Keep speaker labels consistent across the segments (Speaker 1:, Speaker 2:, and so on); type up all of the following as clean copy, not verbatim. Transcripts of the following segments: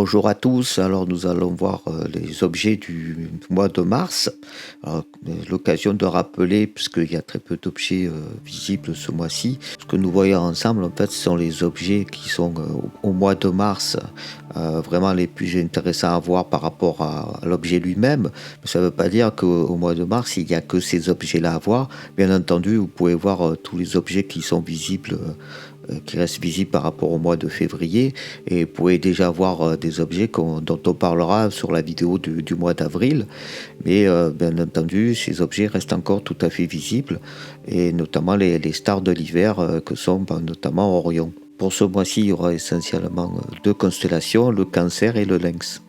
Speaker 1: Bonjour à tous, alors nous allons voir les objets du mois de mars. Alors, l'occasion de rappeler, puisqu'il y a très peu d'objets visibles ce mois-ci, ce que nous voyons ensemble en fait ce sont les objets qui sont au mois de mars vraiment les plus intéressants à voir par rapport à l'objet lui-même. Mais ça ne veut pas dire qu'au mois de mars il n'y a que ces objets-là à voir. Bien entendu, vous pouvez voir tous les objets qui sont visibles qui reste visible par rapport au mois de février, et vous pouvez déjà voir des objets dont on parlera sur la vidéo du mois d'avril, mais bien entendu ces objets restent encore tout à fait visibles, et notamment les stars de l'hiver que sont notamment Orion. Pour ce mois-ci, il y aura essentiellement deux constellations, le Cancer et le Lynx.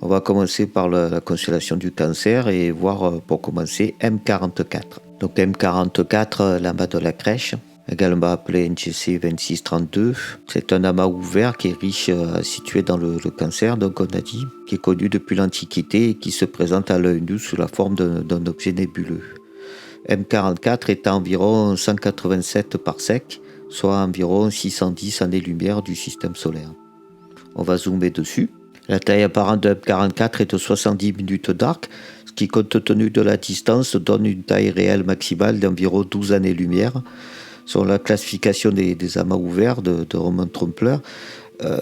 Speaker 1: On va commencer par la constellation du Cancer et voir pour commencer M44. Donc M44, l'amas de la crèche, également appelé NGC 2632. C'est un amas ouvert qui est riche, situé dans le Cancer, donc on a dit, qui est connu depuis l'Antiquité et qui se présente à l'œil nu sous la forme d'un objet nébuleux. M44 est à environ 187 parsecs, soit environ 610 années-lumière du système solaire. On va zoomer dessus. La taille apparente de M44 est de 70 minutes d'arc, ce qui, compte tenu de la distance, donne une taille réelle maximale d'environ 12 années-lumière. Sur la classification des amas ouverts de Roman Trumpler,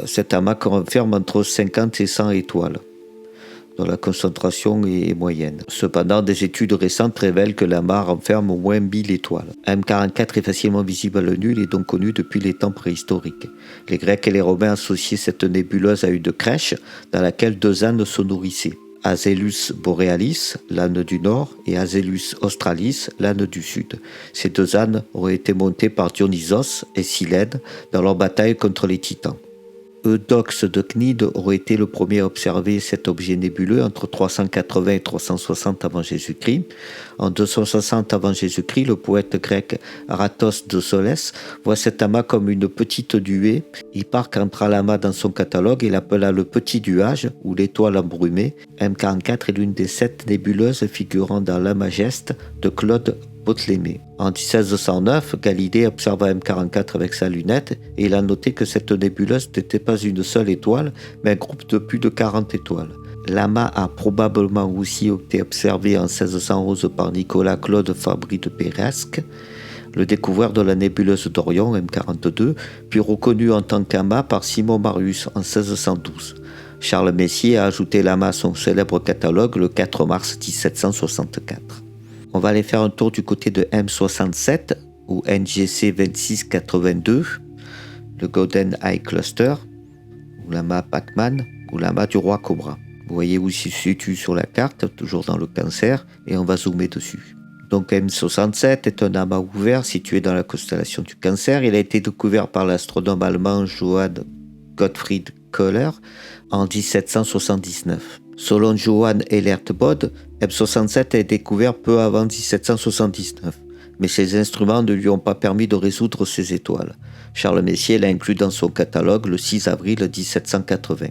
Speaker 1: cet amas renferme entre 50 et 100 étoiles, dont la concentration est moyenne. Cependant, des études récentes révèlent que l'amas renferme au moins 1000 étoiles. M44 est facilement visible à l'œil nu, il est donc connu depuis les temps préhistoriques. Les Grecs et les Romains associaient cette nébuleuse à une crèche dans laquelle deux ânes se nourrissaient. Azelus borealis, l'âne du nord, et Azelus australis, l'âne du sud. Ces deux ânes auraient été montés par Dionysos et Silène dans leur bataille contre les titans. Eudoxe de Cnide aurait été le premier à observer cet objet nébuleux entre 380 et 360 avant Jésus-Christ. En 260 avant Jésus-Christ, le poète grec Aratos de Solès voit cet amas comme une petite nuée. Hipparque entra l'amas dans son catalogue et l'appela le petit nuage ou l'étoile embrumée. M44 est l'une des 7 nébuleuses figurant dans l'Almageste de Claude Ptolémée. En 1609, Galilée observa M44 avec sa lunette et il a noté que cette nébuleuse n'était pas une seule étoile, mais un groupe de plus de 40 étoiles. L'amas a probablement aussi été observé en 1611 par Nicolas Claude Fabry de Peiresc, le découvreur de la nébuleuse d'Orion, M42, puis reconnu en tant qu'amas par Simon Marius en 1612. Charles Messier a ajouté l'amas à son célèbre catalogue le 4 mars 1764. On va aller faire un tour du côté de M67 ou NGC 2682, le Golden Eye Cluster, ou l'amas Pac-Man, ou l'amas du roi Cobra. Vous voyez où il se situe sur la carte, toujours dans le Cancer, et on va zoomer dessus. Donc M67 est un amas ouvert situé dans la constellation du Cancer. Il a été découvert par l'astronome allemand Johann Gottfried Köhler en 1779. Selon Johann Elert Bode, M67 a été découvert peu avant 1779, mais ses instruments ne lui ont pas permis de résoudre ces étoiles. Charles Messier l'a inclus dans son catalogue le 6 avril 1780.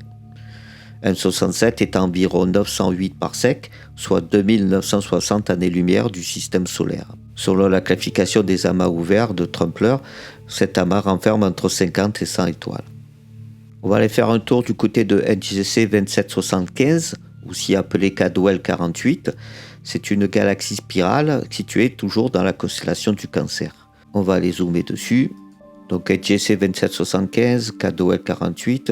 Speaker 1: M67 est à environ 908 parsecs, soit 2960 années-lumière du système solaire. Selon la classification des amas ouverts de Trumpler, cet amas renferme entre 50 et 100 étoiles. On va aller faire un tour du côté de NGC 2775, aussi appelé Cadwell 48. C'est une galaxie spirale située toujours dans la constellation du Cancer. On va aller zoomer dessus. Donc NGC 2775, Cadwell 48,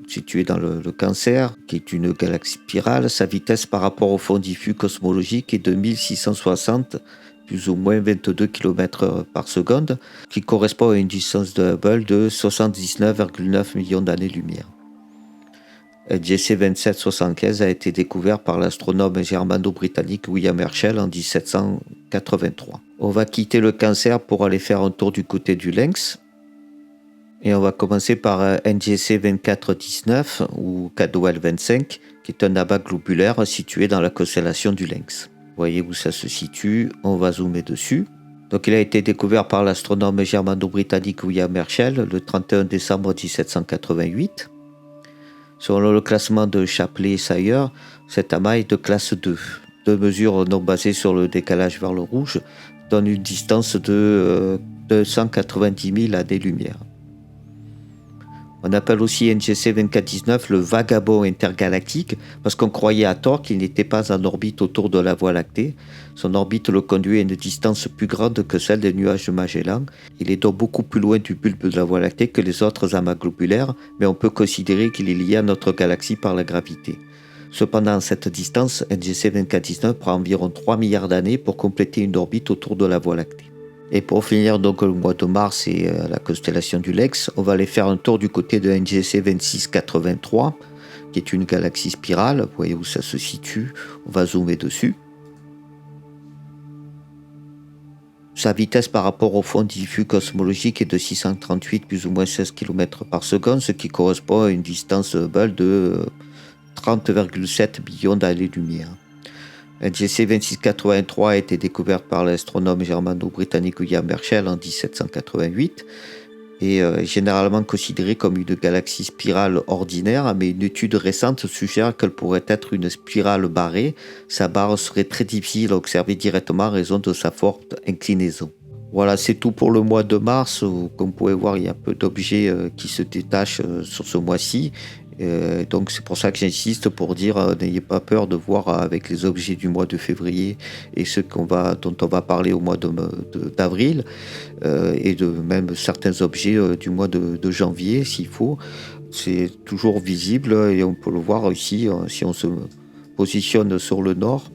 Speaker 1: situé dans le Cancer, qui est une galaxie spirale. Sa vitesse par rapport au fond diffus cosmologique est de 1660, plus ou moins 22 km par seconde, qui correspond à une distance de Hubble de 79,9 millions d'années-lumière. NGC 2775 a été découvert par l'astronome germano-britannique William Herschel en 1783. On va quitter le Cancer pour aller faire un tour du côté du Lynx. Et on va commencer par NGC 2419 ou Cadwell 25, qui est un amas globulaire situé dans la constellation du Lynx. Vous voyez où ça se situe, on va zoomer dessus. Donc il a été découvert par l'astronome germano-britannique William Herschel le 31 décembre 1788. Selon le classement de Shapley et Sayer, cet amas est de classe 2. Deux mesures non basées sur le décalage vers le rouge donnent une distance de 290 000 années-lumière. On On appelle aussi NGC 2419 le vagabond intergalactique parce qu'on croyait à tort qu'il n'était pas en orbite autour de la Voie lactée. Son orbite le conduit à une distance plus grande que celle des nuages de Magellan. Il est donc beaucoup plus loin du bulbe de la Voie lactée que les autres amas globulaires, mais on peut considérer qu'il est lié à notre galaxie par la gravité. Cependant, cette distance, NGC 2419 prend environ 3 milliards d'années pour compléter une orbite autour de la Voie lactée. Et pour finir donc le mois de mars et la constellation du Lex, on va aller faire un tour du côté de NGC 2683, qui est une galaxie spirale. Vous voyez où ça se situe, on va zoomer dessus. Sa vitesse par rapport au fond diffus cosmologique est de 638 plus ou moins 16 km par seconde, ce qui correspond à une distance Hubble de 30,7 billions d'années-lumière. NGC 2683 a été découverte par l'astronome germano-britannique William Herschel en 1788 et est généralement considérée comme une galaxie spirale ordinaire, mais une étude récente suggère qu'elle pourrait être une spirale barrée. Sa barre serait très difficile à observer directement en raison de sa forte inclinaison. Voilà, c'est tout pour le mois de mars. Comme vous pouvez voir, il y a peu d'objets qui se détachent sur ce mois-ci. Donc c'est pour ça que j'insiste pour dire n'ayez pas peur de voir avec les objets du mois de février et ceux dont on va parler au mois d'avril et de même certains objets du mois de janvier s'il faut. C'est toujours visible et on peut le voir ici si on se positionne sur le nord.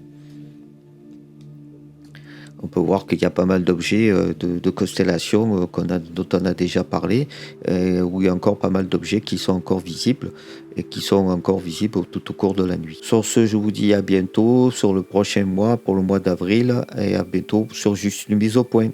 Speaker 1: On peut voir qu'il y a pas mal d'objets de constellations dont on a déjà parlé, où il y a encore pas mal d'objets qui sont encore visibles et qui sont encore visibles tout au cours de la nuit. Sur ce, je vous dis à bientôt sur le prochain mois pour le mois d'avril et à bientôt sur Juste une mise au point.